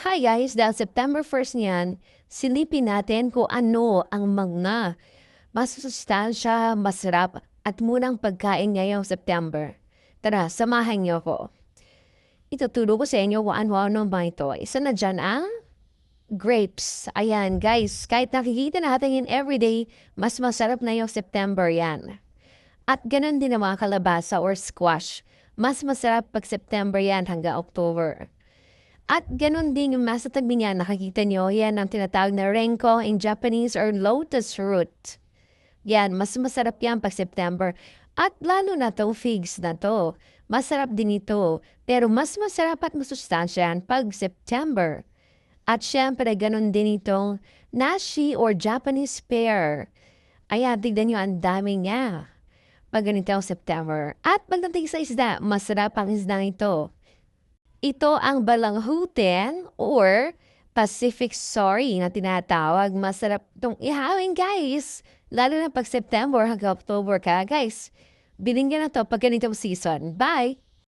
Tsaka guys, dahil September 1st niyan, silipin natin kung ano ang mga masusustansya, masarap at murang pagkain ngayong September. Tara, samahan niyo ko. Ituturo ko sa inyo kung ano-ano ba ito. Isa na dyan ang grapes. Ayan guys, kahit nakikita natin in everyday, mas masarap na yung September yan. At ganun din ang mga kalabasa or squash. Mas masarap pag September yan hanggang October. At ganun din yung nasa tabi niya, nakikita nyo, yan ang tinatawag na renko in Japanese or lotus root. Yan, mas masarap yan pag September. At lalo na to, figs na to. Masarap din ito. Pero mas masarap at masustansya yan pag September. At syempre, ganun din itong nashi or Japanese pear. Ayan, tignan nyo, ang dami niya. Pag ganito ang September. At pagdating sa isda, masarap ang isda ito. Ito ang balanghuten or Pacific Sorry na tinatawag. Masarap itong ihawin guys. Lalo na pag September hanggang October ka guys. Bilhin ka na to pag ganitong season. Bye!